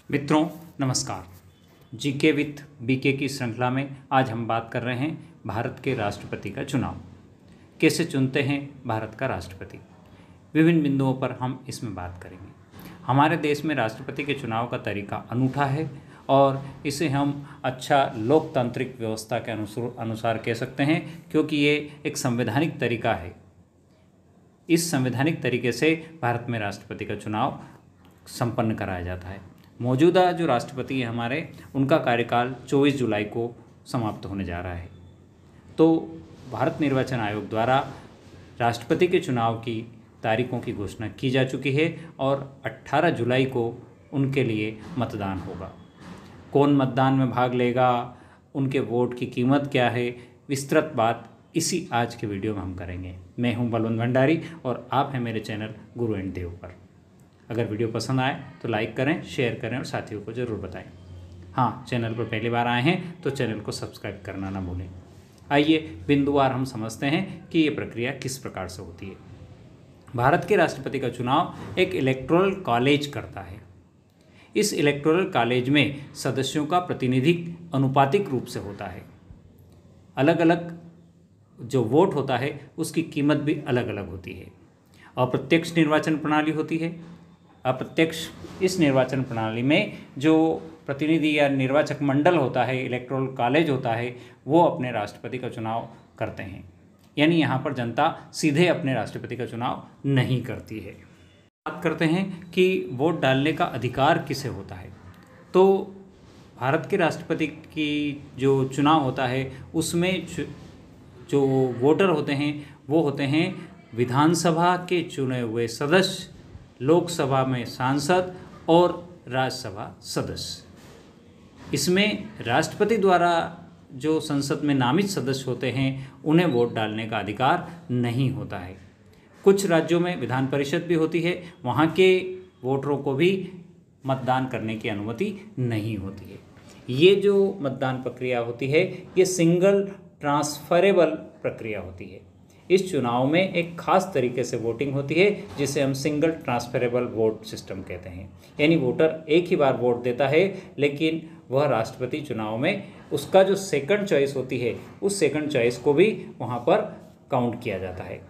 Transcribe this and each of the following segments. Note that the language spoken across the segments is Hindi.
मित्रों नमस्कार। जीके विथ बीके की श्रृंखला में आज हम बात कर रहे हैं भारत के राष्ट्रपति का चुनाव। कैसे चुनते हैं भारत का राष्ट्रपति, विभिन्न बिंदुओं पर हम इसमें बात करेंगे। हमारे देश में राष्ट्रपति के चुनाव का तरीका अनूठा है और इसे हम अच्छा लोकतांत्रिक व्यवस्था के अनुसार कह सकते हैं, क्योंकि ये एक संवैधानिक तरीका है। इस संवैधानिक तरीके से भारत में राष्ट्रपति का चुनाव संपन्न कराया जाता है। मौजूदा जो राष्ट्रपति है हमारे, उनका कार्यकाल 24 जुलाई को समाप्त होने जा रहा है। तो भारत निर्वाचन आयोग द्वारा राष्ट्रपति के चुनाव की तारीखों की घोषणा की जा चुकी है और 18 जुलाई को उनके लिए मतदान होगा। कौन मतदान में भाग लेगा, उनके वोट की कीमत क्या है, विस्तृत बात इसी आज के वीडियो में हम करेंगे। मैं हूं बलवंत भंडारी और आप हैं मेरे चैनल गुरु एंड देव पर। अगर वीडियो पसंद आए तो लाइक करें, शेयर करें और साथियों को ज़रूर बताएं। हाँ, चैनल पर पहली बार आए हैं तो चैनल को सब्सक्राइब करना ना भूलें। आइए बिंदुवार हम समझते हैं कि ये प्रक्रिया किस प्रकार से होती है। भारत के राष्ट्रपति का चुनाव एक इलेक्टोरल कॉलेज करता है। इस इलेक्टोरल कॉलेज में सदस्यों का प्रतिनिधित्व अनुपातिक रूप से होता है। अलग अलग जो वोट होता है उसकी कीमत भी अलग अलग होती है। अप्रत्यक्ष निर्वाचन प्रणाली होती है। अप्रत्यक्ष इस निर्वाचन प्रणाली में जो प्रतिनिधि या निर्वाचक मंडल होता है, इलेक्टोरल कॉलेज होता है, वो अपने राष्ट्रपति का चुनाव करते हैं। यानी यहाँ पर जनता सीधे अपने राष्ट्रपति का चुनाव नहीं करती है। बात करते हैं कि वोट डालने का अधिकार किसे होता है। तो भारत के राष्ट्रपति की जो चुनाव होता है उसमें जो वोटर होते हैं वो होते हैं विधानसभा के चुने हुए सदस्य, लोकसभा में सांसद और राज्यसभा सदस्य। इसमें राष्ट्रपति द्वारा जो संसद में नामित सदस्य होते हैं उन्हें वोट डालने का अधिकार नहीं होता है। कुछ राज्यों में विधान परिषद भी होती है, वहाँ के वोटरों को भी मतदान करने की अनुमति नहीं होती है। ये जो मतदान प्रक्रिया होती है ये सिंगल ट्रांसफरेबल प्रक्रिया होती है। इस चुनाव में एक खास तरीके से वोटिंग होती है जिसे हम सिंगल ट्रांसफरेबल वोट सिस्टम कहते हैं। यानी वोटर एक ही बार वोट देता है, लेकिन वह राष्ट्रपति चुनाव में उसका जो सेकंड चॉइस होती है उस सेकंड चॉइस को भी वहाँ पर काउंट किया जाता है।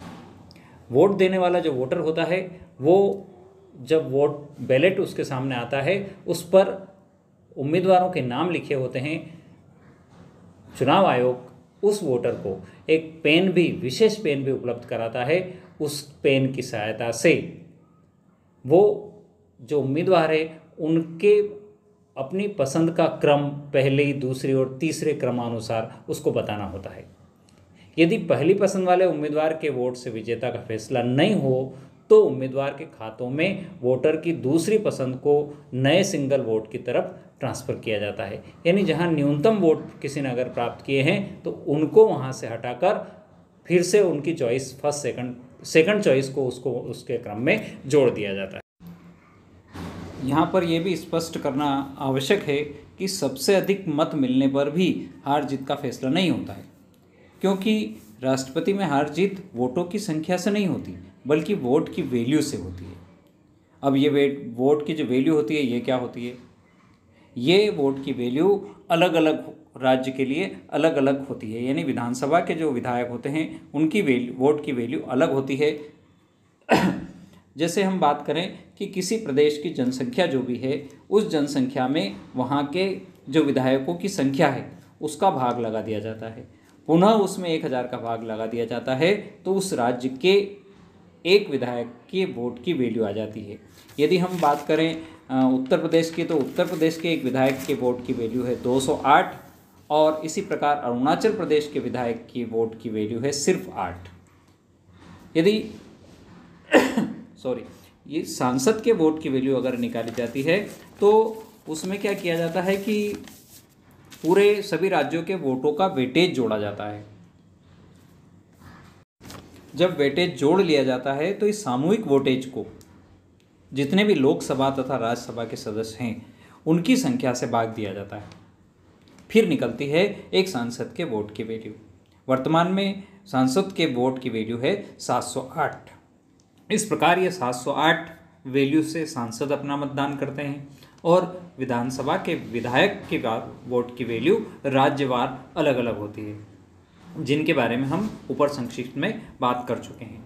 वोट देने वाला जो वोटर होता है वो जब वोट बैलेट उसके सामने आता है उस पर उम्मीदवारों के नाम लिखे होते हैं। चुनाव आयोग उस वोटर को एक पेन भी, विशेष पेन भी उपलब्ध कराता है। उस पेन की सहायता से वो जो उम्मीदवार है उनके अपनी पसंद का क्रम पहले, दूसरे और तीसरे क्रमानुसार उसको बताना होता है। यदि पहली पसंद वाले उम्मीदवार के वोट से विजेता का फैसला नहीं हो तो उम्मीदवार के खातों में वोटर की दूसरी पसंद को नए सिंगल वोट की तरफ ट्रांसफ़र किया जाता है। यानी जहां न्यूनतम वोट किसी ने अगर प्राप्त किए हैं तो उनको वहां से हटाकर फिर से उनकी चॉइस सेकंड चॉइस को उसके क्रम में जोड़ दिया जाता है। यहाँ पर यह भी स्पष्ट करना आवश्यक है कि सबसे अधिक मत मिलने पर भी हार जीत का फैसला नहीं होता है, क्योंकि राष्ट्रपति में हार जीत वोटों की संख्या से नहीं होती बल्कि वोट की वैल्यू से होती है। अब ये वोट की जो वैल्यू होती है ये क्या होती है? ये वोट की वैल्यू अलग अलग राज्य के लिए अलग अलग होती है। यानी विधानसभा के जो विधायक होते हैं उनकी वोट की वैल्यू अलग होती है। जैसे हम बात करें कि किसी प्रदेश की जनसंख्या जो भी है उस जनसंख्या में वहाँ के जो विधायकों की संख्या है उसका भाग लगा दिया जाता है। पुनः उसमें 1000 का भाग लगा दिया जाता है तो उस राज्य के एक विधायक के वोट की वैल्यू आ जाती है। यदि हम बात करें उत्तर प्रदेश की, तो उत्तर प्रदेश के एक विधायक के वोट की वैल्यू है 208 और इसी प्रकार अरुणाचल प्रदेश के विधायक की वोट की वैल्यू है सिर्फ 8। यदि ये सांसद के वोट की वैल्यू अगर निकाली जाती है तो उसमें क्या किया जाता है कि पूरे सभी राज्यों के वोटों का वेटेज जोड़ा जाता है। जब वेटेज जोड़ लिया जाता है तो इस सामूहिक वोटेज को जितने भी लोकसभा तथा राज्यसभा के सदस्य हैं उनकी संख्या से भाग दिया जाता है। फिर निकलती है एक सांसद के वोट की वैल्यू। वर्तमान में सांसद के वोट की वैल्यू है 708। इस प्रकार ये 708 वैल्यू से सांसद अपना मतदान करते हैं और विधानसभा के विधायक के वोट की वैल्यू राज्यवार अलग अलग होती है, जिनके बारे में हम ऊपर संक्षिप्त में बात कर चुके हैं।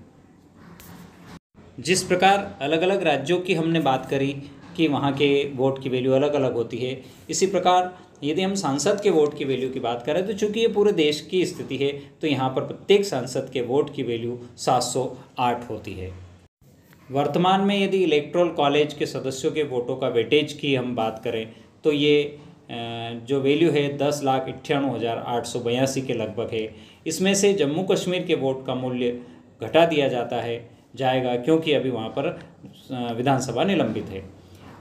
जिस प्रकार अलग अलग राज्यों की हमने बात करी कि वहाँ के वोट की वैल्यू अलग अलग होती है, इसी प्रकार यदि हम सांसद के वोट की वैल्यू की बात करें तो चूंकि ये पूरे देश की स्थिति है तो यहाँ पर प्रत्येक सांसद के वोट की वैल्यू 708 होती है। वर्तमान में यदि इलेक्टोरल कॉलेज के सदस्यों के वोटों का वेटेज की हम बात करें तो ये जो वैल्यू है 10,98,882 के लगभग है। इसमें से जम्मू कश्मीर के वोट का मूल्य घटा दिया जाएगा क्योंकि अभी वहाँ पर विधानसभा निलंबित है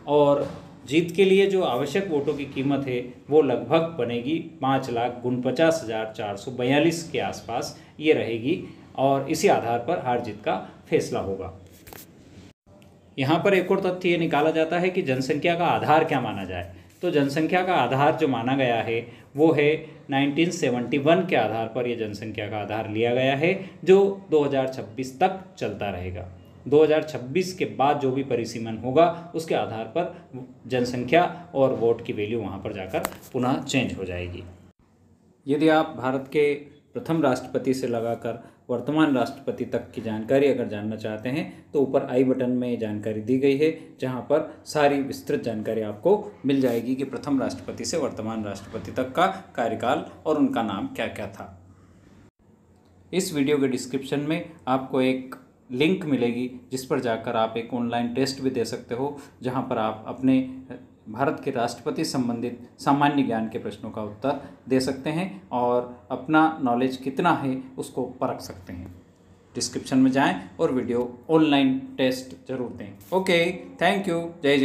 और जीत के लिए जो आवश्यक वोटों की कीमत है वो लगभग बनेगी 5,49,442 के आसपास ये रहेगी और इसी आधार पर हार जीत का फैसला होगा। यहाँ पर एक और तथ्य ये निकाला जाता है कि जनसंख्या का आधार क्या माना जाए। तो जनसंख्या का आधार जो माना गया है वो है 1971 के आधार पर यह जनसंख्या का आधार लिया गया है जो 2026 तक चलता रहेगा। 2026 के बाद जो भी परिसीमन होगा उसके आधार पर जनसंख्या और वोट की वैल्यू वहाँ पर जाकर पुनः चेंज हो जाएगी। यदि आप भारत के प्रथम राष्ट्रपति से लगाकर वर्तमान राष्ट्रपति तक की जानकारी अगर जानना चाहते हैं तो ऊपर आई बटन में ये जानकारी दी गई है, जहां पर सारी विस्तृत जानकारी आपको मिल जाएगी कि प्रथम राष्ट्रपति से वर्तमान राष्ट्रपति तक का कार्यकाल और उनका नाम क्या क्या था। इस वीडियो के डिस्क्रिप्शन में आपको एक लिंक मिलेगी जिस पर जाकर आप एक ऑनलाइन टेस्ट भी दे सकते हो, जहां पर आप अपने भारत के राष्ट्रपति संबंधित सामान्य ज्ञान के प्रश्नों का उत्तर दे सकते हैं और अपना नॉलेज कितना है उसको परख सकते हैं। डिस्क्रिप्शन में जाएं और वीडियो ऑनलाइन टेस्ट जरूर दें। ओके, थैंक यू, जय हिंद।